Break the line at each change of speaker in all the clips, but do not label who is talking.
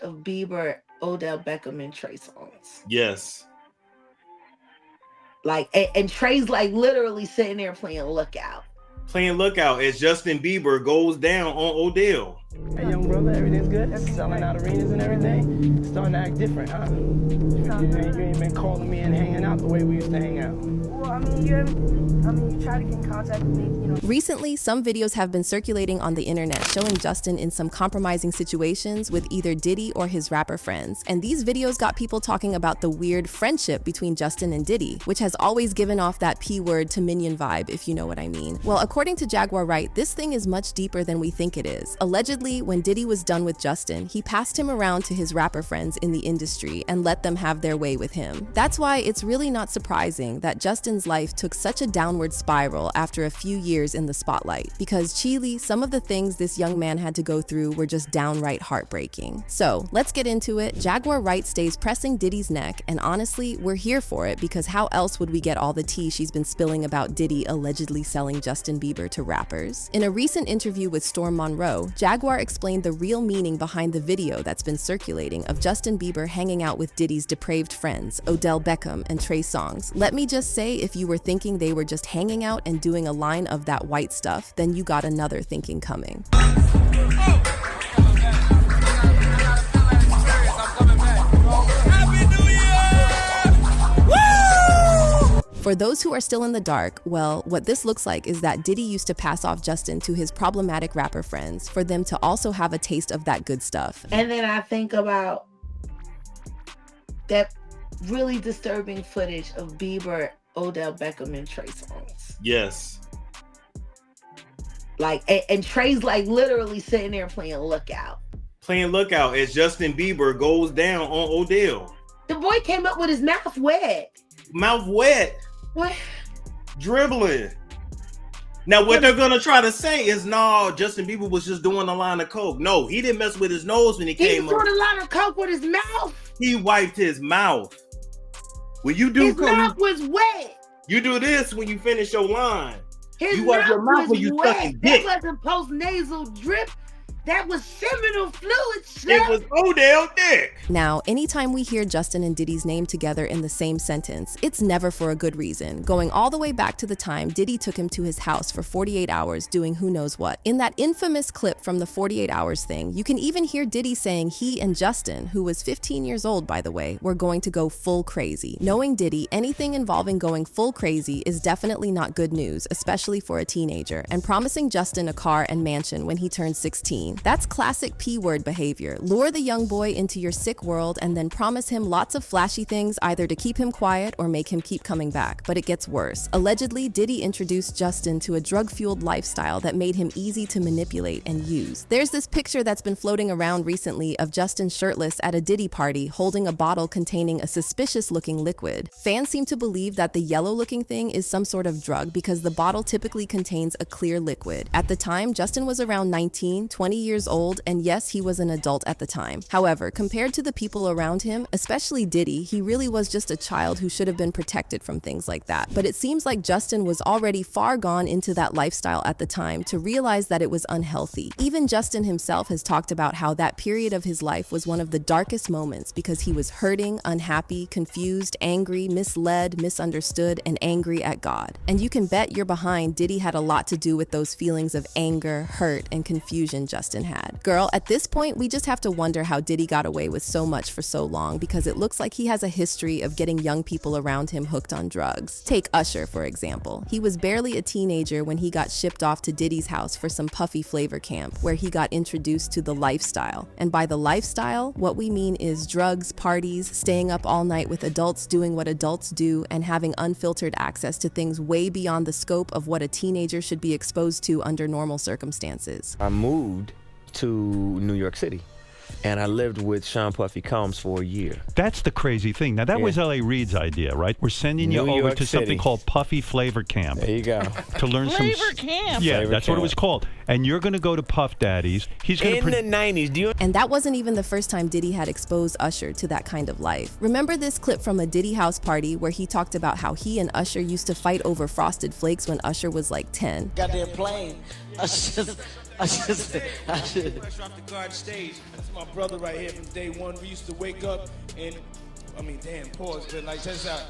of Bieber, Odell Beckham, and Trey songs.
Yes.
Like, and Trey's like literally sitting there playing Lookout.
Playing Lookout as Justin Bieber goes down on Odell.
Hey, young brother, everything's good? Selling out arenas and everything? Starting to act different, huh? You ain't been calling me and hanging out the way we used to hang out.
Well, I mean, you try to get in contact with me, you know.
Recently, some videos have been circulating on the internet showing Justin in some compromising situations with either Diddy or his rapper friends. And these videos got people talking about the weird friendship between Justin and Diddy, which has always given off that P word to minion vibe, if you know what I mean. Well, according to Jaguar Wright, this thing is much deeper than we think it is. Allegedly, when Diddy was done with Justin, he passed him around to his rapper friends in the industry and let them have their way with him. That's why it's really not surprising that Justin's life took such a downward spiral after a few years in the spotlight, because Chile, some of the things this young man had to go through were just downright heartbreaking. So let's get into it. Jaguar Wright stays pressing Diddy's neck, and honestly, we're here for it, because how else would we get all the tea she's been spilling about Diddy allegedly selling Justin Bieber to rappers? In a recent interview with Storm Monroe, Jaguar explained the real meaning behind the video that's been circulating of Justin Bieber hanging out with Diddy's depraved friends, Odell Beckham and Trey Songz. Let me just say, if you were thinking they were just hanging out and doing a line of that white stuff, then you got another thinking coming. For those who are still in the dark, well, what this looks like is that Diddy used to pass off Justin to his problematic rapper friends for them to also have a taste of that good stuff.
And then I think about that really disturbing footage of Bieber, Odell Beckham, and Trey Songz.
Yes.
Like, and Trey's like literally sitting there playing Lookout.
Playing Lookout as Justin Bieber goes down on Odell.
The boy came up with his mouth wet.
Mouth wet.
What?
Dribbling. Now, what they're going to try to say is, no, Justin Bieber was just doing a line of coke. No, he didn't mess with his nose when he came
was
up.
doing a line of coke with his mouth.
He wiped his mouth. When you do
his mouth was wet.
You do this when you finish your line.
His
you wipe your mouth when you sucking dick.
That wasn't post-nasal drip. That was seminal fluid, sir.
It was Odell dick.
Now, anytime we hear Justin and Diddy's name together in the same sentence, it's never for a good reason, going all the way back to the time Diddy took him to his house for 48 hours doing who knows what. In that infamous clip from the 48 hours thing, you can even hear Diddy saying he and Justin, who was 15 years old by the way, were going to go full crazy. Knowing Diddy, anything involving going full crazy is definitely not good news, especially for a teenager, and promising Justin a car and mansion when he turns 16. That's classic P-word behavior. Lure the young boy into your sick world and then promise him lots of flashy things either to keep him quiet or make him keep coming back. But it gets worse. Allegedly, Diddy introduced Justin to a drug-fueled lifestyle that made him easy to manipulate and use. There's this picture that's been floating around recently of Justin shirtless at a Diddy party holding a bottle containing a suspicious-looking liquid. Fans seem to believe that the yellow-looking thing is some sort of drug because the bottle typically contains a clear liquid. At the time, Justin was around 19, 20 years old, and yes, he was an adult at the time. However, compared to the people around him, especially Diddy, he really was just a child who should have been protected from things like that. But it seems like Justin was already far gone into that lifestyle at the time to realize that it was unhealthy. Even Justin himself has talked about how that period of his life was one of the darkest moments because he was hurting, unhappy, confused, angry, misled, misunderstood, and angry at God. And you can bet you're behind Diddy had a lot to do with those feelings of anger, hurt, and confusion Justin had. Girl, at this point, we just have to wonder how Diddy got away with so much for so long because it looks like he has a history of getting young people around him hooked on drugs. Take Usher, for example. He was barely a teenager when he got shipped off to Diddy's house for some puffy flavor camp, where he got introduced to the lifestyle. And by the lifestyle, what we mean is drugs, parties, staying up all night with adults doing what adults do, and having unfiltered access to things way beyond the scope of what a teenager should be exposed to under normal circumstances.
I moved to New York City, and I lived with Sean Puffy Combs for a year.
That's the crazy thing. Now, that was L.A. Reid's idea, right? We're sending you over to something called Puffy Flavor Camp.
There you go.
To learn
Flavor Camp.
Yeah,
Flavor
that's
Camp.
what it was called. And you're going to go to Puff Daddy's. He's going
In the 90s,
And that wasn't even the first time Diddy had exposed Usher to that kind of life. Remember this clip from a Diddy house party where he talked about how he and Usher used to fight over Frosted Flakes when Usher was like 10?
Goddamn plane.
I should.
Fresh off the garden stage. That's my brother right here from day one. We used to wake up and, damn, pause, but like, check this out.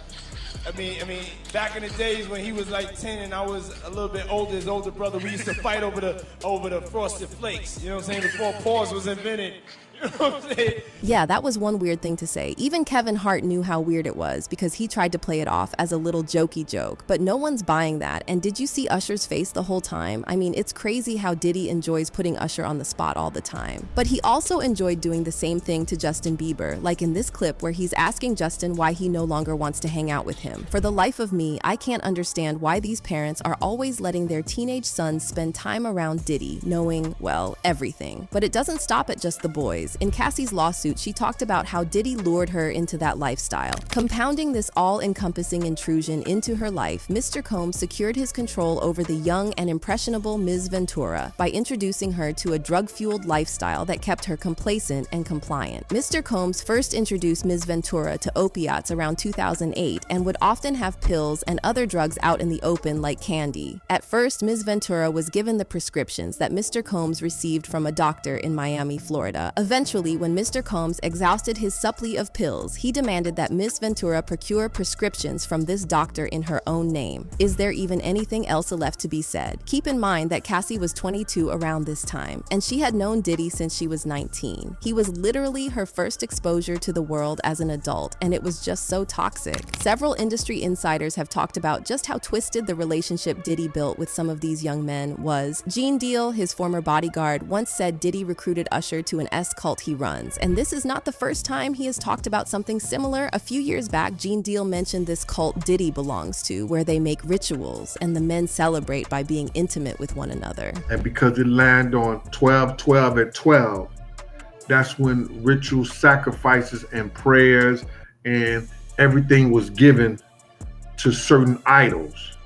Back in the days when he was like 10 and I was a little bit older, his older brother, we used to fight over the Frosted Flakes. You know what I'm saying? Before pause was invented. You know what I'm saying?
Yeah, that was one weird thing to say. Even Kevin Hart knew how weird it was because he tried to play it off as a little jokey joke, but no one's buying that. And did you see Usher's face the whole time? I mean, it's crazy how Diddy enjoys putting Usher on the spot all the time. But he also enjoyed doing the same thing to Justin Bieber, like in this clip where he's asking Justin why he no longer wants to hang out with him. For the life of me, I can't understand why these parents are always letting their teenage sons spend time around Diddy, knowing, well, everything. But it doesn't stop at just the boys. In Cassie's lawsuit, she talked about how Diddy lured her into that lifestyle. Compounding this all-encompassing intrusion into her life, Mr. Combs secured his control over the young and impressionable Ms. Ventura by introducing her to a drug-fueled lifestyle that kept her complacent and compliant. Mr. Combs first introduced Ms. Ventura to opiates around 2008 and would often have pills and other drugs out in the open like candy. At first, Ms. Ventura was given the prescriptions that Mr. Combs received from a doctor in Miami, Florida. Eventually, when Mr. Combs exhausted his supply of pills, he demanded that Ms. Ventura procure prescriptions from this doctor in her own name. Is there even anything else left to be said? Keep in mind that Cassie was 22 around this time, and she had known Diddy since she was 19. He was literally her first exposure to the world as an adult, and it was just so toxic. Several industry insiders have talked about just how twisted the relationship Diddy built with some of these young men was. Gene Deal, his former bodyguard, once said Diddy recruited Usher to an S-cult he runs, and this is not the first time he has talked about something similar. A few years back, Gene Deal mentioned this cult Diddy belongs to, where they make rituals and the men celebrate by being intimate with one another.
And because it landed on 12-12 at 12, that's when ritual sacrifices and prayers and everything was given to certain idols.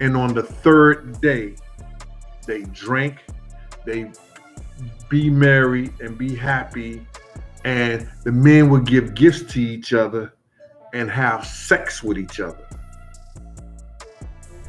And on the third day, they drank, they be merry and be happy, and the men would give gifts to each other and have sex with each other.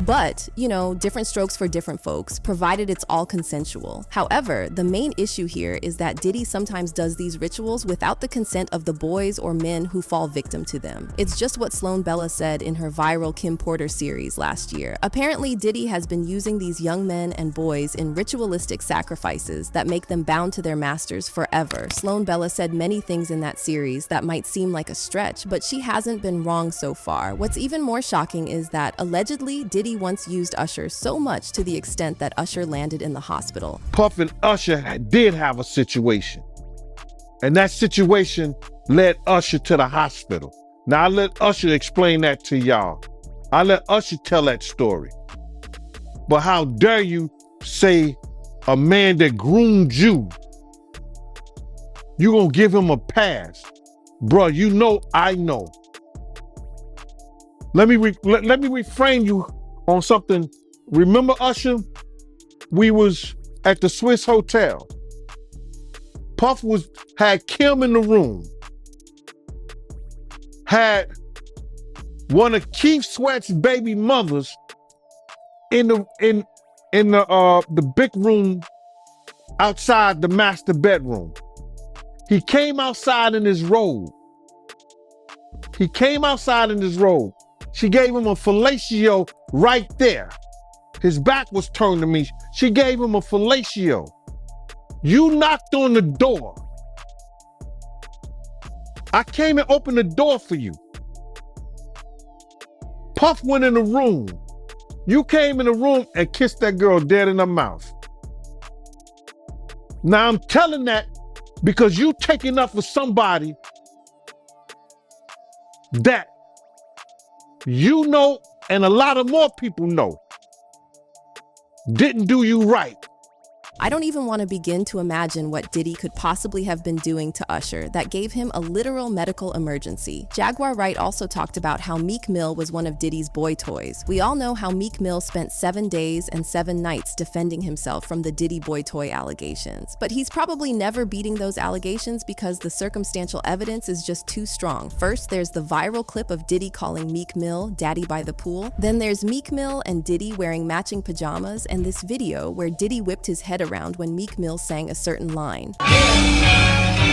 But, you know, different strokes for different folks, provided it's all consensual. However, the main issue here is that Diddy sometimes does these rituals without the consent of the boys or men who fall victim to them. It's just what Sloan Bella said in her viral Kim Porter series last year. Apparently, Diddy has been using these young men and boys in ritualistic sacrifices that make them bound to their masters forever. Sloan Bella said many things in that series that might seem like a stretch, but she hasn't been wrong so far. What's even more shocking is that allegedly Diddy once used Usher so much to the extent that Usher landed in the hospital.
Puff and Usher did have a situation, and that situation led Usher to the hospital. Now I let Usher explain that to y'all. I let Usher tell that story. But how dare you say a man that groomed you, you gonna give him a pass? Bruh, you know I know. Let me reframe you on something. Remember Usher? We was at the Swiss Hotel. Puff had Kim in the room. Had one of Keith Sweat's baby mothers in the big room outside the master bedroom. He came outside in his robe. She gave him a fellatio right there. His back was turned to me. She gave him a fellatio. You knocked on the door. I came and opened the door for you. Puff went in the room. You came in the room and kissed that girl dead in her mouth. Now I'm telling that because you taking up for somebody that you know, and a lot of more people know, didn't do you right.
I don't even want to begin to imagine what Diddy could possibly have been doing to Usher that gave him a literal medical emergency. Jaguar Wright also talked about how Meek Mill was one of Diddy's boy toys. We all know how Meek Mill spent 7 days and 7 nights defending himself from the Diddy boy toy allegations. But he's probably never beating those allegations because the circumstantial evidence is just too strong. First, there's the viral clip of Diddy calling Meek Mill Daddy by the pool. Then there's Meek Mill and Diddy wearing matching pajamas, and this video where Diddy whipped his head around when Meek Mill sang a certain line.
I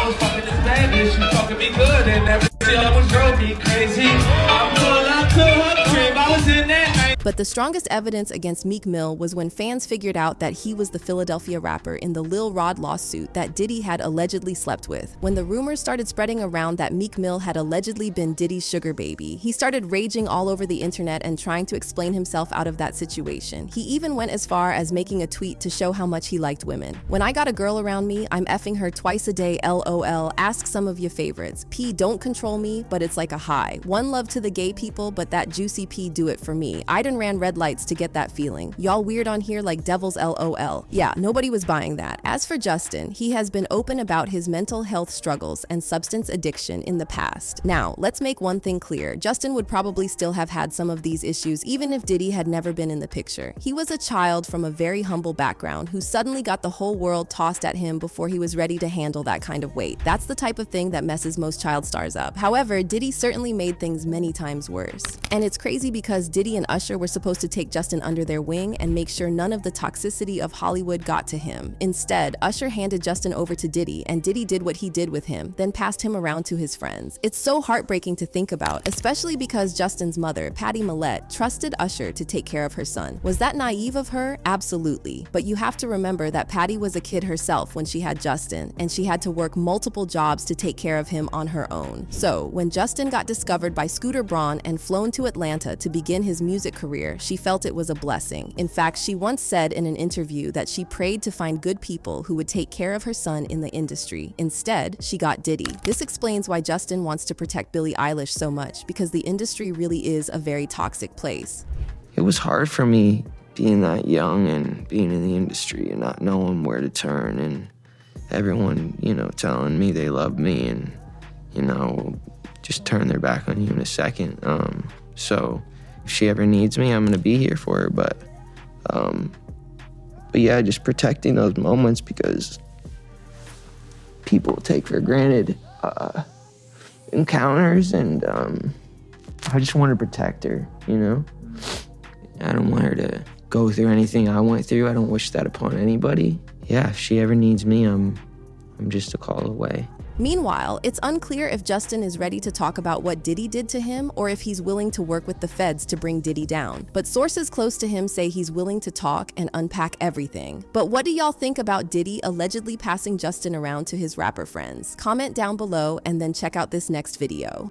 was fucking this bad bitch, she fucking me good, and every I was drove me crazy. I pulled up to her crib, I was in that night.
But the strongest evidence against Meek Mill was when fans figured out that he was the Philadelphia rapper in the Lil Rod lawsuit that Diddy had allegedly slept with. When the rumors started spreading around that Meek Mill had allegedly been Diddy's sugar baby, he started raging all over the internet and trying to explain himself out of that situation. He even went as far as making a tweet to show how much he liked women. When I got a girl around me, I'm effing her twice a day, LOL. Ask some of your favorites. P, don't control me, but it's like a high. One love to the gay people, but that juicy P do it for me. I done ran red lights to get that feeling. Y'all weird on here like devils, LOL. Yeah, nobody was buying that. As for Justin, he has been open about his mental health struggles and substance addiction in the past. Now, let's make one thing clear. Justin would probably still have had some of these issues even if Diddy had never been in the picture. He was a child from a very humble background who suddenly got the whole world tossed at him before he was ready to handle that kind of weight. That's the type of thing that messes most child stars up. However, Diddy certainly made things many times worse. And it's crazy because Diddy and Usher were supposed to take Justin under their wing and make sure none of the toxicity of Hollywood got to him. Instead, Usher handed Justin over to Diddy, and Diddy did what he did with him, then passed him around to his friends. It's so heartbreaking to think about, especially because Justin's mother, Patty Millette, trusted Usher to take care of her son. Was that naive of her? Absolutely. But you have to remember that Patty was a kid herself when she had Justin, and she had to work multiple jobs to take care of him on her own. So, when Justin got discovered by Scooter Braun and flown to Atlanta to begin his music career, she felt it was a blessing. In fact, she once said in an interview that she prayed to find good people who would take care of her son in the industry. Instead, she got Diddy. This explains why Justin wants to protect Billie Eilish so much, because the industry really is a very toxic place.
It was hard for me being that young and being in the industry and not knowing where to turn, and everyone, telling me they love me and, just turn their back on you in a second. So if she ever needs me, I'm gonna be here for her. But yeah, just protecting those moments because people take for granted encounters, and I just want to protect her, I don't want her to go through anything I went through. I don't wish that upon anybody. Yeah, if she ever needs me, I'm just a call away.
Meanwhile, it's unclear if Justin is ready to talk about what Diddy did to him or if he's willing to work with the feds to bring Diddy down. But sources close to him say he's willing to talk and unpack everything. But what do y'all think about Diddy allegedly passing Justin around to his rapper friends? Comment down below and then check out this next video.